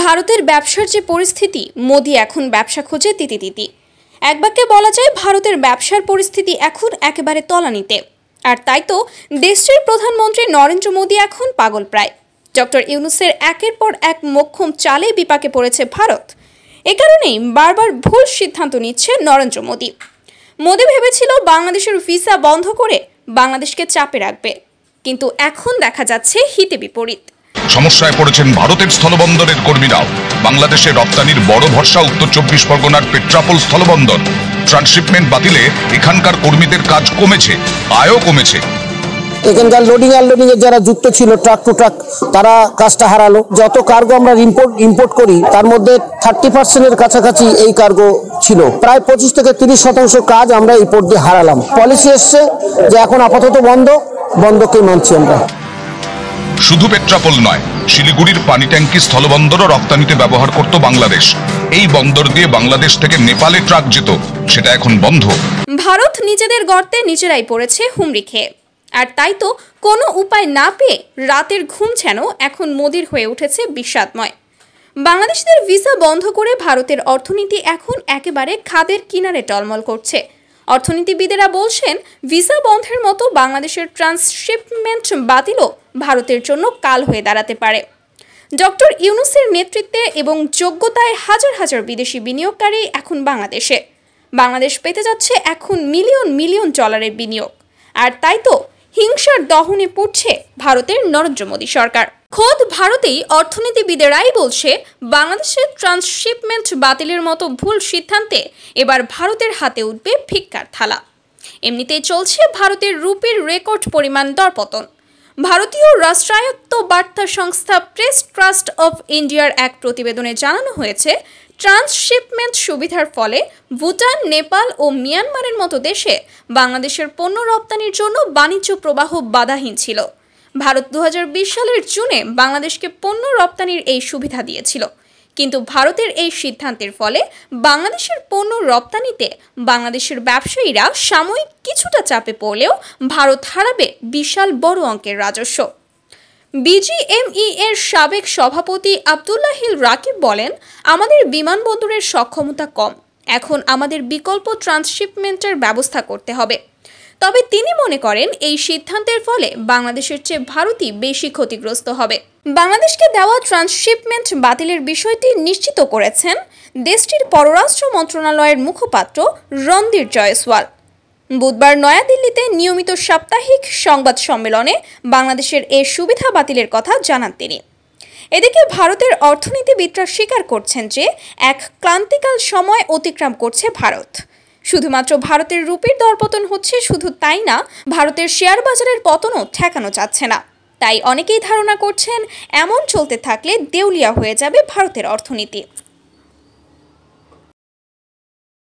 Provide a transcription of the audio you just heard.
ভারতের ব্যবসার যে পরিস্থিতি, মোদি এখন ব্যবসা খোঁজে তিতি। এক বাক্যে বলা যায় ভারতের ব্যবসার পরিস্থিতি এখন একেবারে তলানিতে। আর তাই তো দেশটির প্রধানমন্ত্রী নরেন্দ্র মোদি এখন পাগল প্রায়। ডক্টর ইউনূসের একের পর এক মোক্ষম চালে বিপাকে পড়েছে ভারত। এ কারণেই বারবার ভুল সিদ্ধান্ত নিচ্ছে নরেন্দ্র মোদি। মোদি ভেবেছিল বাংলাদেশের ভিসা বন্ধ করে বাংলাদেশকে চাপে রাখবে, কিন্তু এখন দেখা যাচ্ছে হিতে বিপরীত। সমস্যায় পড়েছেন ভারতের স্থলবন্দরের কর্মীরাও। বাংলাদেশে রপ্তানির বড় ভরসা উত্তর 24 পরগনার পেট্রাপোল স্থলবন্দর। ট্রান্সশিপমেন্ট বাতিলে এখানকার কর্মীদের কাজ কমেছে, আয়ও কমেছে। এখানকার লোডিং আনলোডিং এর যারা যুক্ত ছিল ট্রাক টু ট্রাক, তারা কাজটা হারালো। যত কার্গো আমরা ইম্পোর্ট করি তার মধ্যে 30% কাছাকাছি এই কার্গো ছিল। প্রায় 25 থেকে 30% কাজ আমরা এই পোর্ট দিয়ে হারালাম। পলিসি এসছে যে এখন আপাতত বন্ধকেই মানছি আমরা। শুধু পেট্রাপোল নয়, শিলিগুড়ির পানি ট্যাঙ্কি স্থলবন্দরও রপ্তানিতে ব্যবহার করত বাংলাদেশ। এই বন্দর দিয়ে বাংলাদেশ থেকে নেপালে ট্রাক যেত, সেটা এখন বন্ধ। ভারত নিজেদের গর্তে নিজেরাই পড়েছে হুমড়ি খেয়ে। আর তাই তো কোনো উপায় না পেয়ে রাতের ঘুম যেন এখন মোদির হয়ে উঠেছে বিষাদময়। বাংলাদেশিদের ভিসা বন্ধ করে ভারতের অর্থনীতি এখন একেবারে খাদের কিনারে টলমল করছে। অর্থনীতিবিদেরা বলছেন ভিসা বন্ধের মতো বাংলাদেশের ট্রান্সশিপমেন্ট বাতিলও ভারতের জন্য কাল হয়ে দাঁড়াতে পারে। ডক্টর ইউনূসের নেতৃত্বে এবং যোগ্যতায় হাজার হাজার বিদেশি বিনিয়োগকারী এখন বাংলাদেশ পেতে যাচ্ছে এখন মিলিয়ন ডলারের বিনিয়োগ। আর তাই তো হিংসার দহনে পড়ছে ভারতের নরেন্দ্র মোদী সরকার। খোদ ভারতেই অর্থনীতিবিদেরাই বলছে বাংলাদেশের ট্রান্সশিপমেন্ট বাতিলের মতো ভুল সিদ্ধান্তে এবার ভারতের হাতে উঠবে ভিক্ষার থালা। এমনিতেই চলছে ভারতের রুপির রেকর্ড পরিমাণ দরপতন। ভারতীয় রাষ্ট্রায়ত্ত বার্তা সংস্থা প্রেস ট্রাস্ট অফ ইন্ডিয়ার এক প্রতিবেদনে জানানো হয়েছে, ট্রান্সশিপমেন্ট সুবিধার ফলে ভুটান, নেপাল ও মিয়ানমারের মতো দেশে বাংলাদেশের পণ্য রপ্তানির জন্য বাণিজ্য প্রবাহ বাধাহীন ছিল। ভারত 2020 সালের জুনে বাংলাদেশকে পণ্য রপ্তানির এই সুবিধা দিয়েছিল, কিন্তু ভারতের এই সিদ্ধান্তের ফলে বাংলাদেশের পণ্য রপ্তানিতে বাংলাদেশের ব্যবসায়ীরা সাময়িক কিছুটা চাপে পড়লেও ভারত হারাবে বিশাল বড় অঙ্কের রাজস্ব। বিজিএমই এর সাবেক সভাপতি আব্দুল্লাহিল রাকিব বলেন, আমাদের বিমানবন্দরের সক্ষমতা কম, এখন আমাদের বিকল্প ট্রান্সশিপমেন্টের ব্যবস্থা করতে হবে। তবে তিনি মনে করেন এই সিদ্ধান্তের ফলে বাংলাদেশের চেয়ে ভারতই বেশি ক্ষতিগ্রস্ত হবে। বাংলাদেশকে দেওয়া ট্রান্সশিপমেন্ট বাতিলের বিষয়টি নিশ্চিত করেছেন দেশটির পররাষ্ট্র মন্ত্রণালয়ের মুখপাত্র রণধীর জয়সওয়াল। বুধবার নয়াদিল্লিতে নিয়মিত সাপ্তাহিক সংবাদ সম্মেলনে বাংলাদেশের এই সুবিধা বাতিলের কথা জানান তিনি। এদিকে ভারতের অর্থনীতিবিদরা স্বীকার করছেন যে এক ক্লান্তিকাল সময় অতিক্রম করছে ভারত। শুধুমাত্র ভারতের রুপির দরপতন হচ্ছে শুধু তাই না, ভারতের শেয়ার বাজারের পতনও ঠেকানো যাচ্ছে না। তাই অনেকেই ধারণা করছেন এমন চলতে থাকলে দেউলিয়া হয়ে যাবে ভারতের অর্থনীতি।